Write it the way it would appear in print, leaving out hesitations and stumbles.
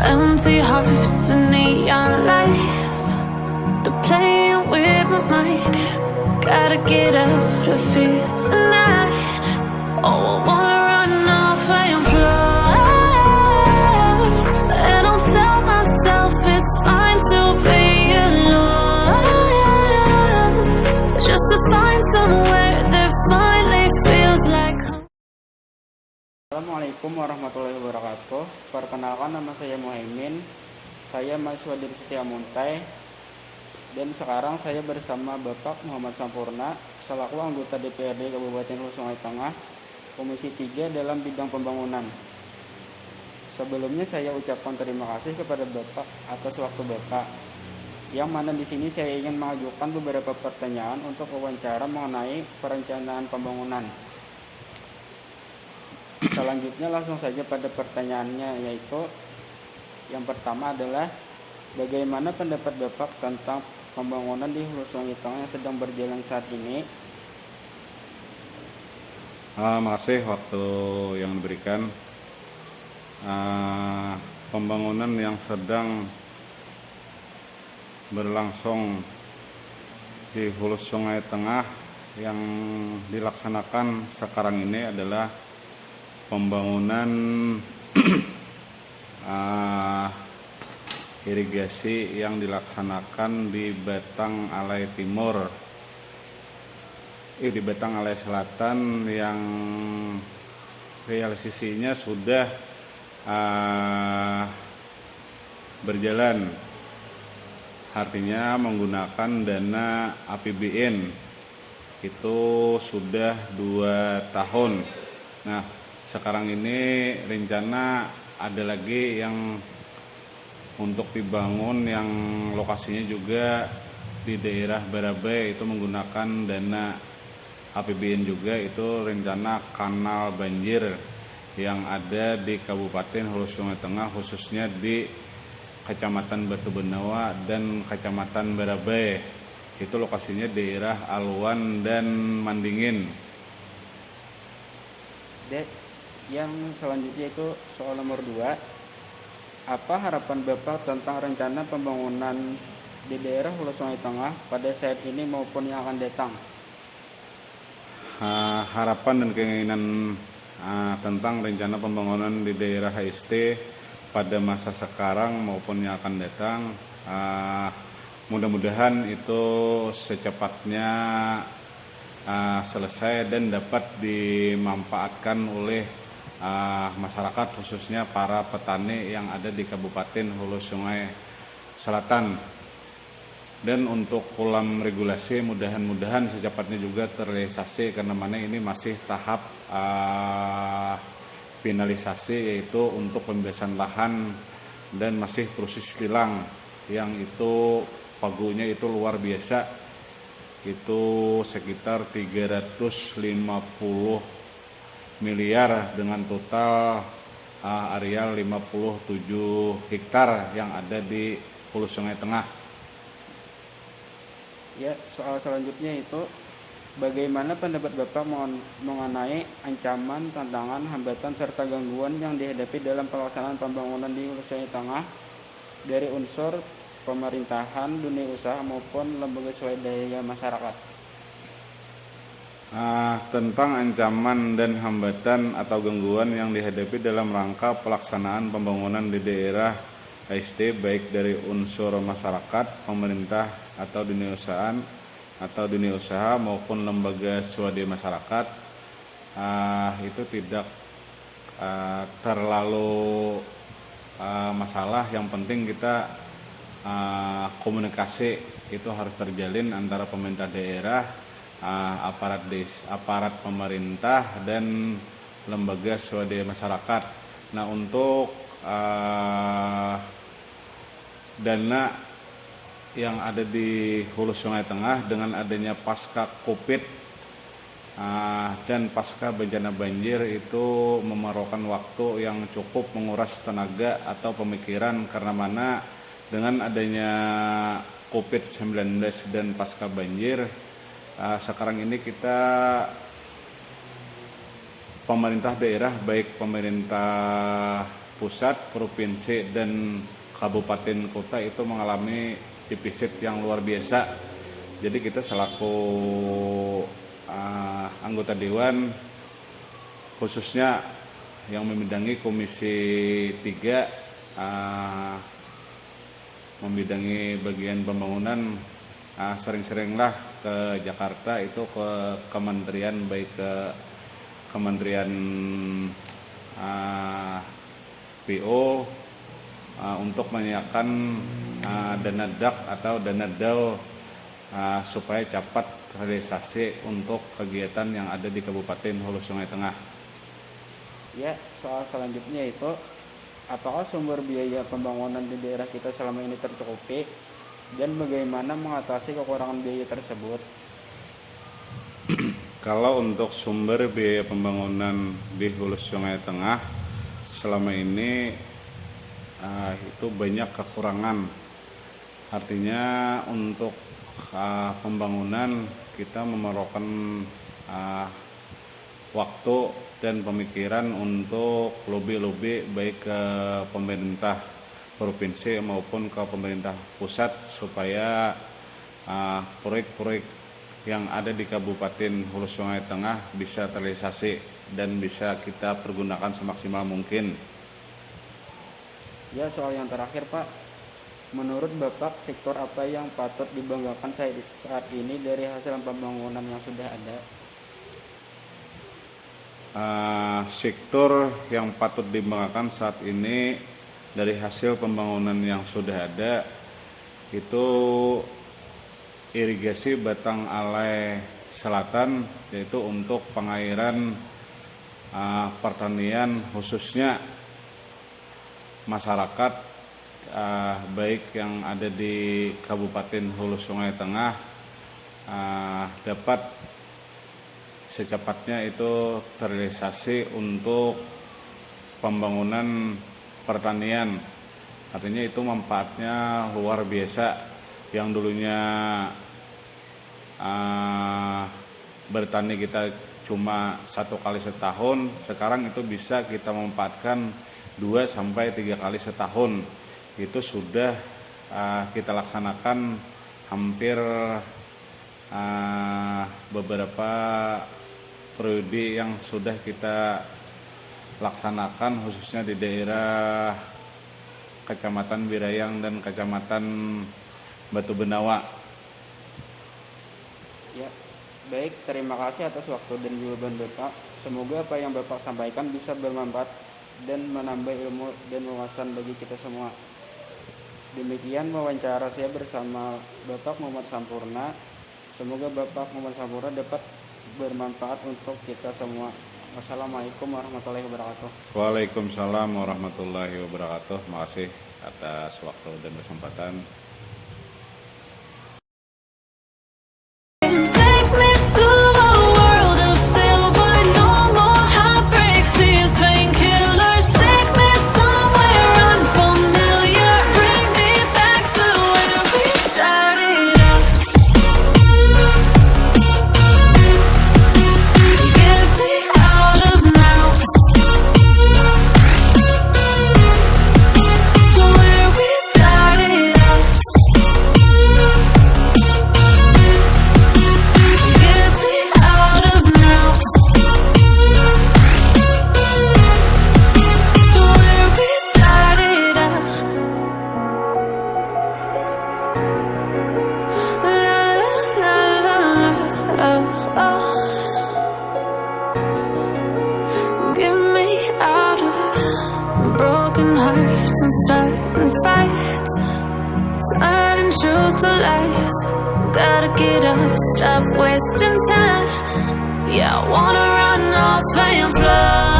Empty hearts and neon lights, they're playing with my mind. Gotta get out of here tonight. Oh, I wanna run off and fly, and I'll tell myself it's fine to be alone, just to find somewhere that finally feels like home. Assalamualaikum warahmatullahi wabarakatuh. Perkenalkan, nama saya Muhaimin. Saya mahasiswa dari Setia Muntai. Dan sekarang saya bersama Bapak Muhammad Sampurna selaku anggota DPRD Kabupaten Hulu Sungai Tengah, Komisi 3 dalam bidang pembangunan. Sebelumnya saya ucapkan terima kasih kepada Bapak atas waktu Bapak. Yang mana di sini saya ingin mengajukan beberapa pertanyaan untuk wawancara mengenai perencanaan pembangunan. Selanjutnya langsung saja pada pertanyaannya, yaitu yang pertama adalah bagaimana pendapat Bapak tentang pembangunan di Hulu Sungai Tengah yang sedang berjalan saat ini? Makasih waktu yang diberikan. Pembangunan yang sedang berlangsung di Hulu Sungai Tengah yang dilaksanakan sekarang ini adalah pembangunan irigasi yang dilaksanakan di Batang Alai Timur, di Batang Alai Selatan, yang realisasinya sudah berjalan, artinya menggunakan dana APBN itu sudah 2 tahun. Nah, sekarang ini rencana ada lagi yang untuk dibangun, yang lokasinya juga di daerah Barabai, itu menggunakan dana APBN juga. Itu rencana kanal banjir yang ada di Kabupaten Hulu Sungai Tengah, khususnya di Kecamatan Batu Benawa dan Kecamatan Barabai. Itu lokasinya daerah Alwan dan Mandingin. Yang selanjutnya itu soal nomor 2. Apa harapan Bapak tentang rencana pembangunan di daerah Hulu Sungai Tengah pada saat ini maupun yang akan datang? Harapan dan keinginan tentang rencana pembangunan di daerah HST pada masa sekarang maupun yang akan datang, mudah-mudahan itu secepatnya selesai dan dapat dimanfaatkan oleh masyarakat, khususnya para petani yang ada di Kabupaten Hulu Sungai Selatan. Dan untuk kolam regulasi mudah-mudahan secepatnya juga terrealisasi, karena mana ini masih tahap finalisasi, yaitu untuk pembebasan lahan dan masih proses kilang, yang itu pagunya itu luar biasa, itu sekitar 350 miliar dengan total areal 57 hektar yang ada di Hulu Sungai Tengah. Ya, soal selanjutnya itu bagaimana pendapat Bapak mengenai ancaman, tantangan, hambatan serta gangguan yang dihadapi dalam pelaksanaan pembangunan di Hulu Sungai Tengah dari unsur pemerintahan, dunia usaha maupun lembaga swadaya masyarakat? Tentang ancaman dan hambatan atau gangguan yang dihadapi dalam rangka pelaksanaan pembangunan di daerah HST, baik dari unsur masyarakat, pemerintah atau dunia usaha maupun lembaga swadaya masyarakat, itu tidak terlalu masalah. Yang penting kita komunikasi itu harus terjalin antara pemerintah daerah, aparat pemerintah dan lembaga swadaya masyarakat. Nah, untuk dana yang ada di Hulu Sungai Tengah dengan adanya pasca Covid dan pasca bencana banjir, itu memerlukan waktu yang cukup, menguras tenaga atau pemikiran, karena mana dengan adanya Covid-19 dan pasca banjir, sekarang ini kita pemerintah daerah, baik pemerintah pusat, provinsi, dan kabupaten kota itu mengalami defisit yang luar biasa. Jadi kita selaku anggota dewan, khususnya yang membidangi Komisi 3, membidangi bagian pembangunan, sering-seringlah ke Jakarta, itu ke kementerian, baik ke Kementerian PO untuk menyiapkan dana DAK atau dana DAO supaya cepat realisasi untuk kegiatan yang ada di Kabupaten Hulu Sungai Tengah. Ya, soal selanjutnya itu, apakah sumber biaya pembangunan di daerah kita selama ini tercukupi dan bagaimana mengatasi kekurangan biaya tersebut? Kalau untuk sumber biaya pembangunan di Hulu Sungai Tengah selama ini itu banyak kekurangan. Artinya untuk pembangunan kita memerlukan waktu dan pemikiran untuk lobby baik ke pemerintah provinsi maupun ke pemerintah pusat supaya proyek-proyek yang ada di Kabupaten Hulu Sungai Tengah bisa terrealisasi dan bisa kita pergunakan semaksimal mungkin. Ya, soal yang terakhir Pak, menurut Bapak sektor apa yang patut dibanggakan saat ini dari hasil pembangunan yang sudah ada? Sektor yang patut dibanggakan saat ini dari hasil pembangunan yang sudah ada itu irigasi Batang Alai Selatan, yaitu untuk pengairan pertanian, khususnya masyarakat baik yang ada di Kabupaten Hulu Sungai Tengah dapat secepatnya itu terrealisasi untuk pembangunan pertanian. Artinya itu manfaatnya luar biasa. Yang dulunya bertani kita cuma 1 kali setahun, sekarang itu bisa kita memanfaatkan 2 sampai 3 kali setahun. Itu sudah kita laksanakan hampir beberapa periode yang sudah kita laksanakan, khususnya di daerah Kecamatan Birayang dan Kecamatan Batu Benawa. Ya, baik, terima kasih atas waktu dan jawaban Bapak. Semoga apa yang Bapak sampaikan bisa bermanfaat dan menambah ilmu dan wawasan bagi kita semua. Demikian wawancara saya bersama Bapak Muhammad Sampurna. Semoga Bapak Muhammad Sampurna dapat bermanfaat untuk kita semua. Wassalamualaikum warahmatullahi wabarakatuh. Waalaikumsalam warahmatullahi wabarakatuh. Makasih atas waktu dan kesempatan. Take me to a world of silver, no more heartbreaks, tears, painkillers. Take me somewhere unfamiliar, bring me back to where we started out. Get me out of now, to where we started out. Get me out of now, to where we started out. La la la la, oh, oh. Get me out of broken hearts and starting fights, turning truth to lies. Gotta get up, stop wasting time. Yeah, I wanna run off and fly.